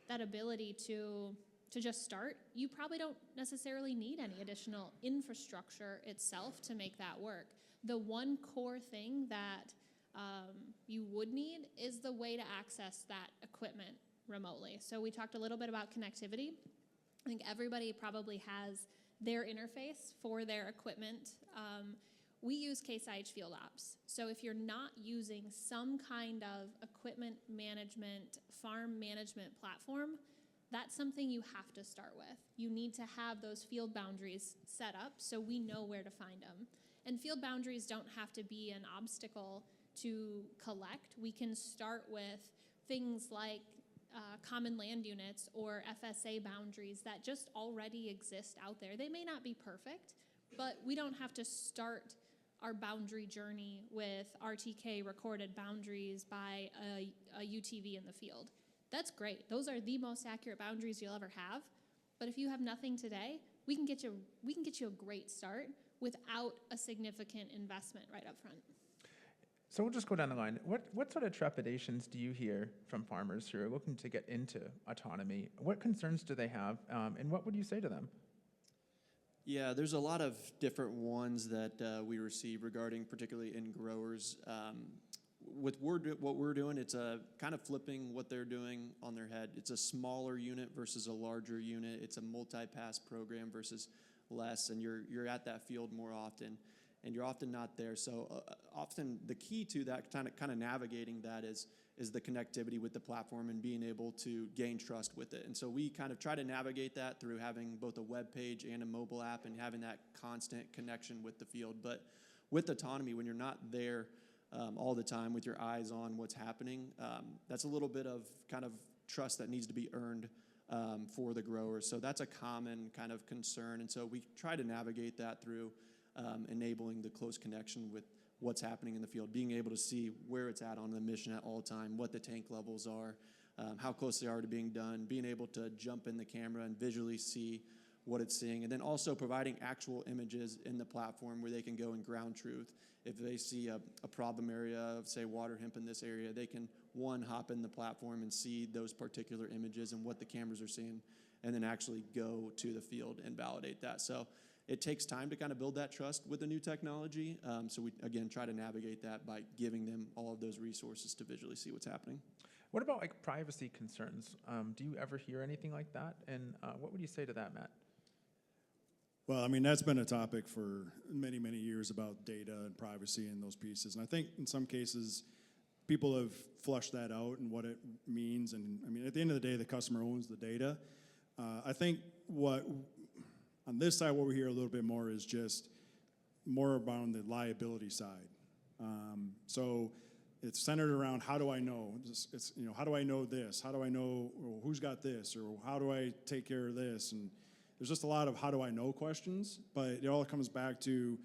ability to just start, you probably don't necessarily need any additional infrastructure itself to make that work. The one core thing that you would need is the way to access that equipment remotely. So we talked a little bit about connectivity. I think everybody probably has their interface for their equipment. We use Case IH Field Ops. So if you're not using some kind of equipment management, farm management platform, that's something you have to start with. You need to have those field boundaries set up so we know where to find them. And field boundaries don't have to be an obstacle to collect. We can start with things like common land units or FSA boundaries that just already exist out there. They may not be perfect, but we don't have to start our boundary journey with RTK recorded boundaries by a UTV in the field. That's great. Those are the most accurate boundaries you'll ever have. But if you have nothing today, we can get you a great start without a significant investment right up front. So we'll just go down the line. What sort of trepidations do you hear from farmers who are looking to get into autonomy? What concerns do they have, and what would you say to them? Yeah, there's a lot of different ones that we receive regarding particularly in growers. With what we're doing, it's kind of flipping what they're doing on their head. It's a smaller unit versus a larger unit. It's a multi-pass program versus less, and you're at that field more often, and you're often not there. So often the key to that kind of navigating that is the connectivity with the platform and being able to gain trust with it. And so we kind of try to navigate that through having both a web page and a mobile app and having that constant connection with the field. But with autonomy, when you're not there all the time with your eyes on what's happening, that's a little bit of kind of trust that needs to be earned for the growers. So that's a common kind of concern. And so we try to navigate that through enabling the close connection with what's happening in the field, being able to see where it's at on the mission at all time, what the tank levels are, how close they are to being done, being able to jump in the camera and visually see what it's seeing, and then also providing actual images in the platform where they can go and ground truth. If they see a problem area of, say, water hemp in this area, they can, hop in the platform and see those particular images and what the cameras are seeing, and then actually go to the field and validate that. So it takes time to kind of build that trust with the new technology. So we, again, try to navigate that by giving them all of those resources to visually see what's happening. What about like privacy concerns? Do you ever hear anything like that? And what would you say to that, Matt? Well, I mean, that's been a topic for many, many years about data and privacy and those pieces. And I think in some cases, people have flushed that out and what it means. And I mean, at the end of the day, the customer owns the data. I think on this side, what we hear a little bit more is just more around the liability side. So it's centered around how do I know? It's how do I know this? How do I know who's got this? Or how do I take care of this? And there's just a lot of how do I know questions, but it all comes back to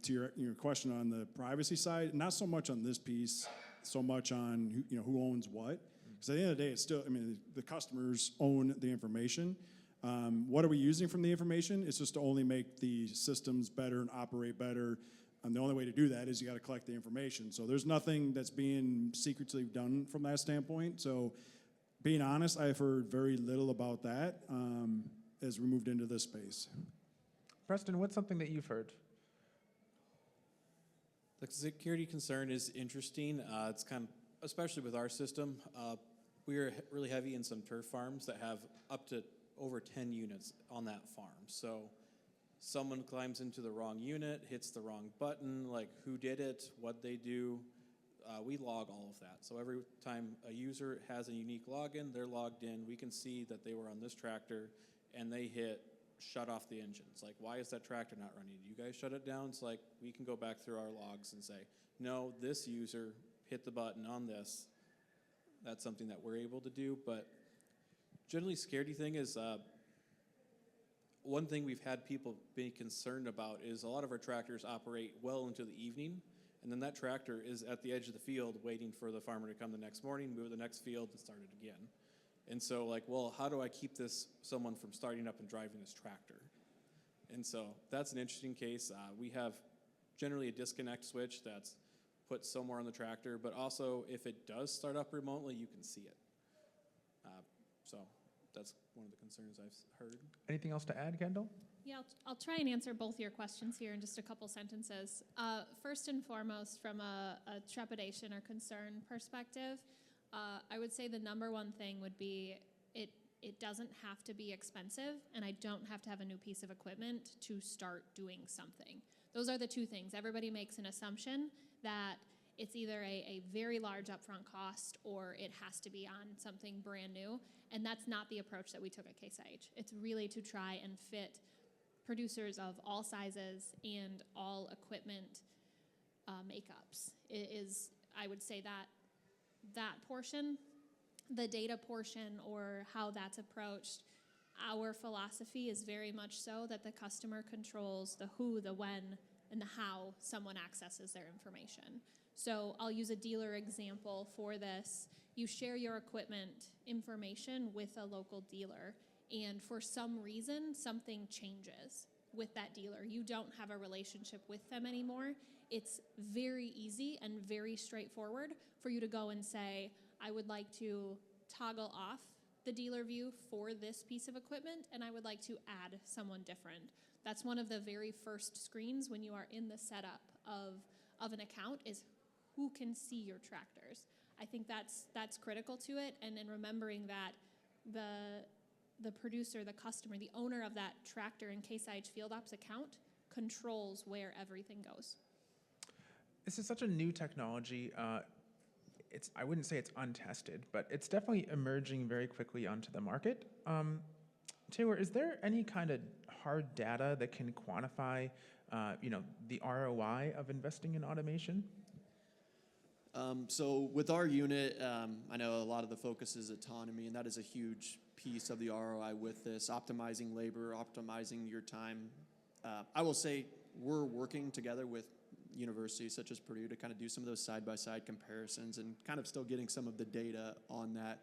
your question on the privacy side, not so much on this piece, so much on who owns what. Because at the end of the day, it's still, I mean, the customers own the information. What are we using from the information? It's just to only make the systems better and operate better. And the only way to do that is you got to collect the information. So there's nothing that's being secretly done from that standpoint. So being honest, I've heard very little about that as we moved into this space. Preston, what's something that you've heard? The security concern is interesting. It's kind of, especially with our system, we are really heavy in some turf farms that have up to over 10 units on that farm. So someone climbs into the wrong unit, hits the wrong button, like who did it, what they do. We log all of that. So every time a user has a unique login, they're logged in, we can see that they were on this tractor and they hit shut off the engines. Like, why is that tractor not running? You guys shut it down? It's like, we can go back through our logs and say, no, this user hit the button on this. That's something that we're able to do. But generally, security thing is, one thing we've had people be concerned about is a lot of our tractors operate well into the evening, and then that tractor is at the edge of the field waiting for the farmer to come the next morning, move to the next field, and start it again. And so, like, well, how do I keep someone from starting up and driving this tractor? And so that's an interesting case. We have generally a disconnect switch that's put somewhere on the tractor, but also if it does start up remotely, you can see it. So that's one of the concerns I've heard. Anything else to add, Kendal? Yeah, I'll try and answer both your questions here in just a couple sentences. First and foremost, from a trepidation or concern perspective, I would say the number one thing would be it doesn't have to be expensive, and I don't have to have a new piece of equipment to start doing something. Those are the two things. Everybody makes an assumption that it's either a very large upfront cost or it has to be on something brand new, and that's not the approach that we took at Case IH. It's really to try and fit producers of all sizes and all equipment makeups. It is, I would say, that portion, the data portion or how that's approached, our philosophy is very much so that the customer controls the who, the when, and the how someone accesses their information. So I'll use a dealer example for this. You share your equipment information with a local dealer, and for some reason, something changes with that dealer. You don't have a relationship with them anymore. It's very easy and very straightforward for you to go and say, I would like to toggle off the dealer view for this piece of equipment, and I would like to add someone different. That's one of the very first screens when you are in the setup of an account is who can see your tractors. I think that's critical to it, and in remembering that the producer, the customer, the owner of that tractor in Case IH Field Ops account controls where everything goes. This is such a new technology. I wouldn't say it's untested, but it's definitely emerging very quickly onto the market. Taylor, is there any kind of hard data that can quantify, the ROI of investing in automation? So with our unit, I know a lot of the focus is autonomy, and that is a huge piece of the ROI with this, optimizing labor, optimizing your time. I will say we're working together with universities such as Purdue to kind of do some of those side-by-side comparisons and kind of still getting some of the data on that.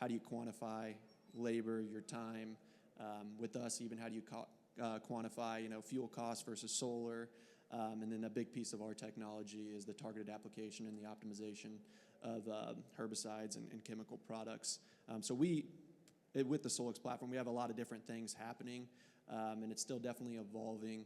How do you quantify labor, your time? With us, even how do you quantify, fuel costs versus solar? And then a big piece of our technology is the targeted application and the optimization of herbicides and chemical products. So with the Solix platform, we have a lot of different things happening. and it's still definitely evolving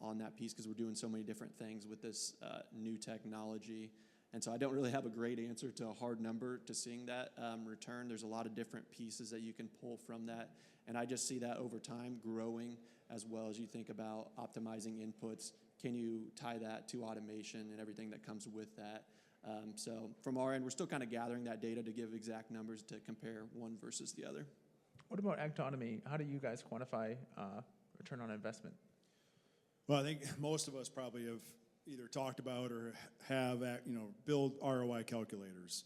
on that piece because we're doing so many different things with this new technology. And so I don't really have a great answer to a hard number to seeing that return. There's a lot of different pieces that you can pull from that. And I just see that over time growing as well as you think about optimizing inputs. Can you tie that to automation and everything that comes with that? So from our end, we're still kind of gathering that data to give exact numbers to compare one versus the other. What about Agtonomy? How do you guys quantify return on investment? Well, I think most of us probably have either talked about or have, build ROI calculators.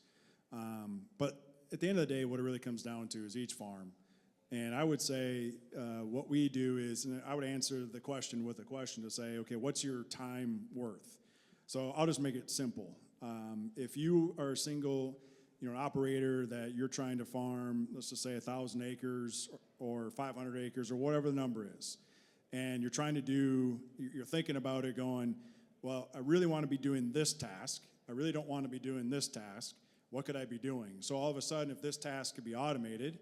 But at the end of the day, what it really comes down to is each farm. And I would say what we do is, and I would answer the question with a question to say, okay, what's your time worth? So I'll just make it simple. If you are a single, operator that you're trying to farm, let's just say 1,000 acres or 500 acres or whatever the number is, and you're trying to you're thinking about it going, well, I really want to be doing this task. I really don't want to be doing this task. What could I be doing? So all of a sudden, if this task could be automated,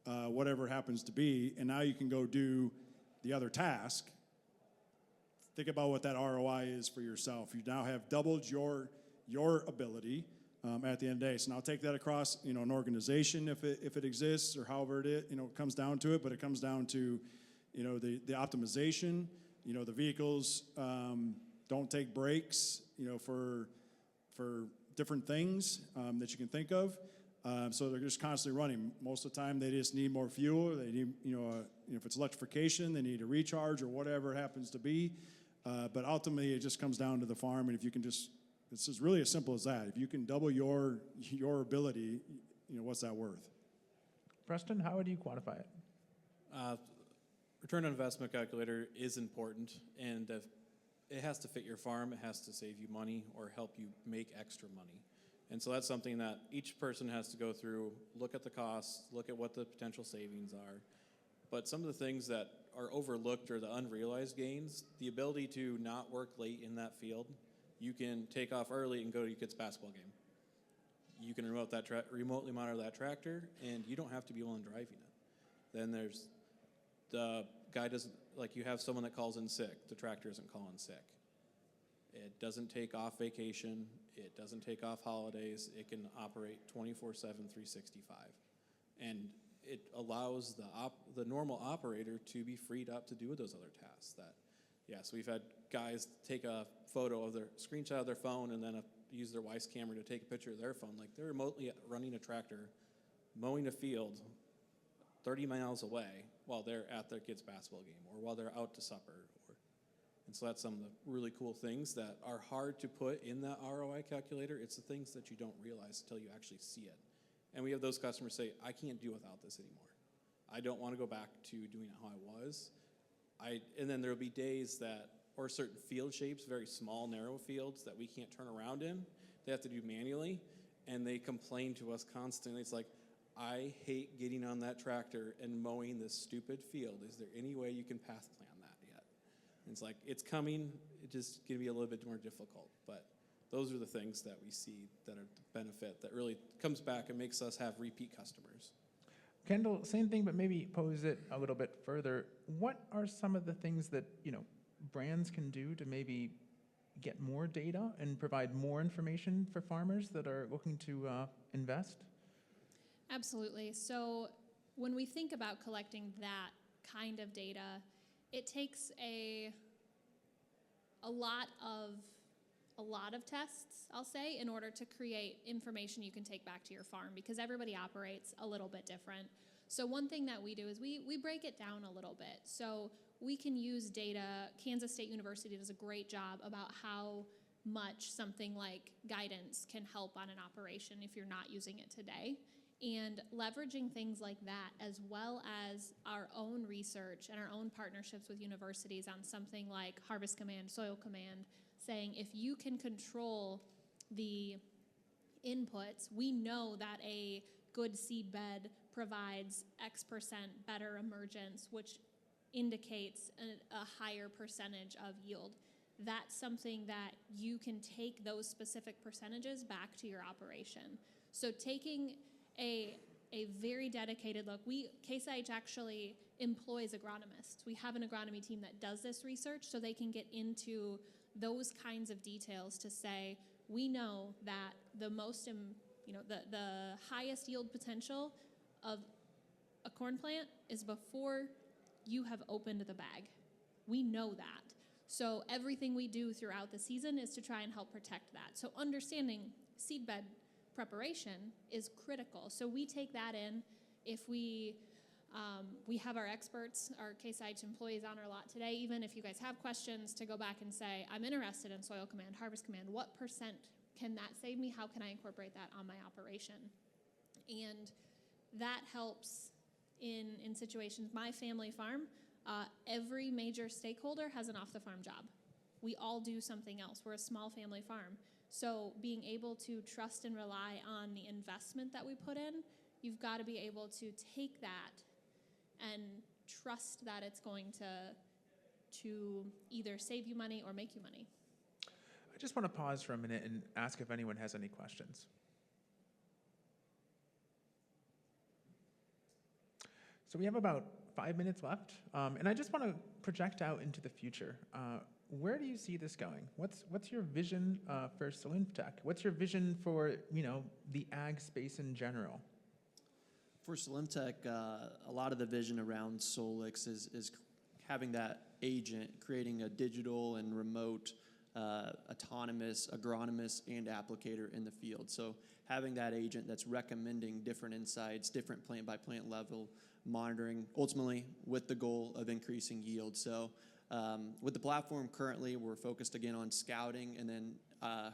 whatever it happens to be, and now you can go do the other task, think about what that ROI is for yourself. You now have doubled your ability at the end of the day. So now take that across, an organization if it exists or however it comes down to it, but it comes down to, the optimization, the vehicles don't take breaks, for different things that you can think of. So they're just constantly running. Most of the time, they just need more fuel. They need, if it's electrification, they need a recharge or whatever it happens to be. But ultimately, it just comes down to the farm, and if you can it's just really as simple as that. If you can double your ability, what's that worth? Preston, how would you quantify it? Return on investment calculator is important, and it has to fit your farm. It has to save you money or help you make extra money. And so that's something that each person has to go through, look at the costs, look at what the potential savings are. But some of the things that are overlooked are the unrealized gains, the ability to not work late in that field. You can take off early and go to your kid's basketball game. You can remotely monitor that tractor, and you don't have to be the one driving it. Then there's the guy you have someone that calls in sick. The tractor isn't calling sick. It doesn't take off vacation. It doesn't take off holidays. It can operate 24/7, 365. And it allows the normal operator to be freed up to do those other tasks. So we've had guys take a photo of their screenshot of their phone and then use their wife's camera to take a picture of their phone. Like they're remotely running a tractor, mowing a field 30 miles away while they're at their kid's basketball game or while they're out to supper. And so that's some of the really cool things that are hard to put in that ROI calculator. It's the things that you don't realize until you actually see it. And we have those customers say, I can't do without this anymore. I don't want to go back to doing it how I was. And then there'll be days or certain field shapes, very small, narrow fields that we can't turn around in. They have to do manually, and they complain to us constantly. It's like, I hate getting on that tractor and mowing this stupid field. Is there any way you can path plan that yet? And it's like, it's coming. It's just going to be a little bit more difficult. But those are the things that we see that are the benefit that really comes back and makes us have repeat customers. Kendal, same thing, but maybe pose it a little bit further. What are some of the things that, brands can do to maybe get more data and provide more information for farmers that are looking to invest? Absolutely. So when we think about collecting that kind of data, it takes a lot of tests, I'll say, in order to create information you can take back to your farm because everybody operates a little bit different. So one thing that we do is we break it down a little bit. So we can use data. Kansas State University does a great job about how much something like guidance can help on an operation if you're not using it today. And leveraging things like that, as well as our own research and our own partnerships with universities on something like Harvest Command, Soil Command, saying if you can control the inputs, we know that a good seed bed provides X% better emergence, which indicates a higher percentage of yield. That's something that you can take those specific percentages back to your operation. So taking a very dedicated look. Case IH actually employs agronomists. We have an agronomy team that does this research so they can get into those kinds of details to say, we know that the highest yield potential of a corn plant is before you have opened the bag. We know that. So everything we do throughout the season is to try and help protect that. So understanding seedbed preparation is critical. So we take that in. If we have our experts, our Case IH employees on our lot today, even if you guys have questions, to go back and say, I'm interested in Soil Command, Harvest Command, what percent can that save me? How can I incorporate that on my operation? And that helps in situations. My family farm, every major stakeholder has an off-the-farm job. We all do something else. We're a small family farm. So being able to trust and rely on the investment that we put in, you've got to be able to take that and trust that it's going to either save you money or make you money. I just want to pause for a minute and ask if anyone has any questions. So we have about 5 minutes left, and I just want to project out into the future. Where do you see this going? What's your vision for Solinftec? What's your vision for the ag space in general? For Solinftec, a lot of the vision around Solix is having that agent, creating a digital and remote autonomous agronomist and applicator in the field. So having that agent that's recommending different insights, different plant by plant level monitoring, ultimately with the goal of increasing yield. So with the platform currently, we're focused again on scouting and then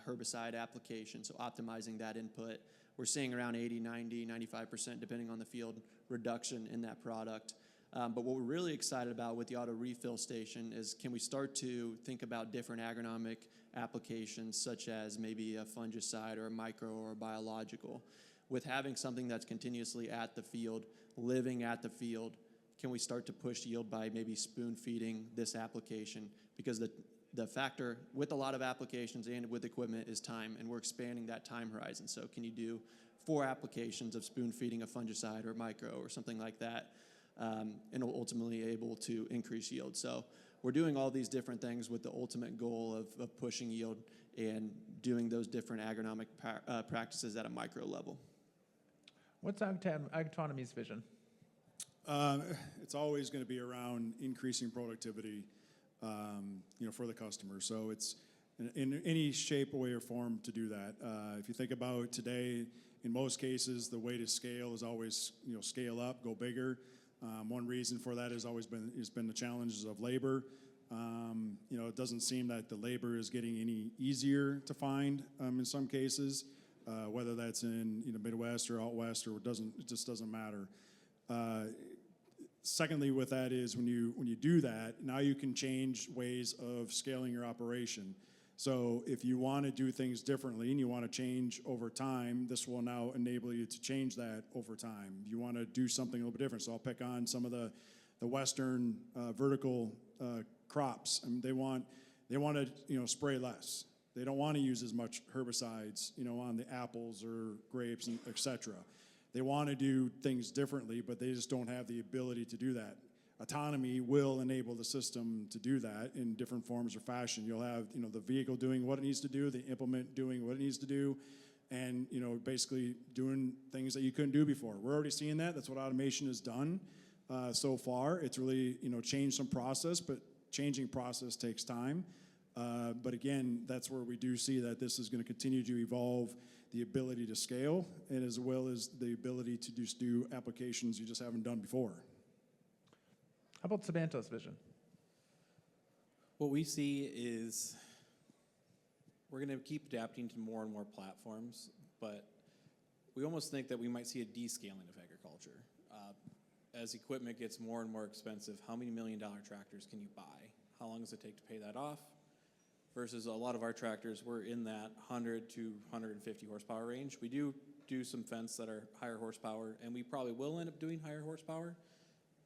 herbicide application, so optimizing that input. We're seeing around 80, 90, 95%, depending on the field, reduction in that product. But what we're really excited about with the auto refill station is, can we start to think about different agronomic applications, such as maybe a fungicide or a micro or a biological? With having something that's continuously at the field, living at the field, can we start to push yield by maybe spoon feeding this application? Because the factor with a lot of applications and with equipment is time, and we're expanding that time horizon. So can you do 4 applications of spoon feeding a fungicide or micro or something like that, and ultimately able to increase yield? So we're doing all these different things with the ultimate goal of pushing yield and doing those different agronomic practices at a micro level. What's Agtonomy's vision? It's always going to be around increasing productivity, for the customer. So it's in any shape, way, or form to do that. If you think about today, in most cases, the way to scale is always, scale up, go bigger. One reason for that has been the challenges of labor. It doesn't seem that the labor is getting any easier to find in some cases, whether that's in Midwest or out West, or it just doesn't matter. Secondly, with that is when you do that, now you can change ways of scaling your operation. So if you want to do things differently and you want to change over time, this will now enable you to change that over time. You want to do something a little bit different. So I'll pick on some of the Western vertical crops. I mean, they want to spray less. They don't want to use as much herbicides, on the apples or grapes, and et cetera. They want to do things differently, but they just don't have the ability to do that. Autonomy will enable the system to do that in different forms or fashion. You'll have, the vehicle doing what it needs to do, the implement doing what it needs to do, and, basically doing things that you couldn't do before. We're already seeing that. That's what automation has done so far. It's really, changed some process, but changing process takes time. But again, that's where we do see that this is going to continue to evolve the ability to scale, and as well as the ability to just do applications you just haven't done before. How about Sabanto's vision? What we see is we're going to keep adapting to more and more platforms, but we almost think that we might see a descaling of agriculture. As equipment gets more and more expensive, how many $1 million tractors can you buy? How long does it take to pay that off? Versus a lot of our tractors, we're in that 100 to 150 horsepower range. We do some fence that are higher horsepower, and we probably will end up doing higher horsepower.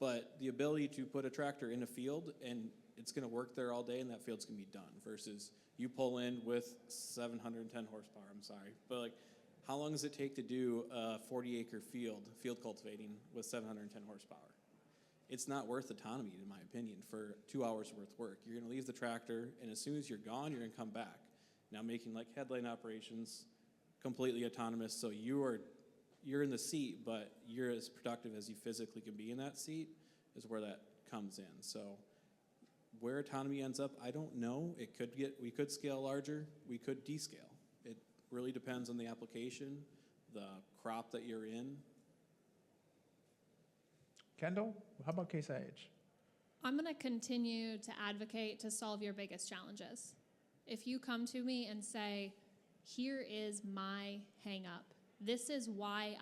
But the ability to put a tractor in a field and it's going to work there all day and that field's going to be done, versus you pull in with 710 horsepower, I'm sorry. But How long does it take to do a 40-acre field cultivating with 710 horsepower? It's not worth autonomy, in my opinion, for 2 hours worth of work. You're going to leave the tractor, and as soon as you're gone, you're going to come back. Now, making like headline operations completely autonomous, so you're in the seat, but you're as productive as you physically can be in that seat, is where that comes in. So where autonomy ends up, I don't know. We could scale larger, we could descale. It really depends on the application, the crop that you're in. Kendall, how about Case IH? I'm going to continue to advocate to solve your biggest challenges. If you come to me and say, here is my hang up, this is why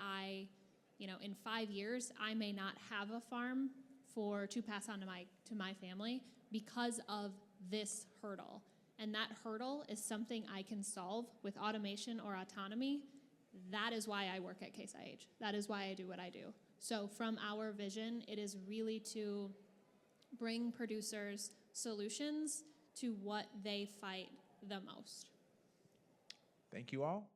in 5 years, I may not have a farm to pass on to my family because of this hurdle. And that hurdle is something I can solve with automation or autonomy. That is why I work at Case IH. That is why I do what I do. So from our vision, it is really to bring producers solutions to what they fight the most. Thank you all.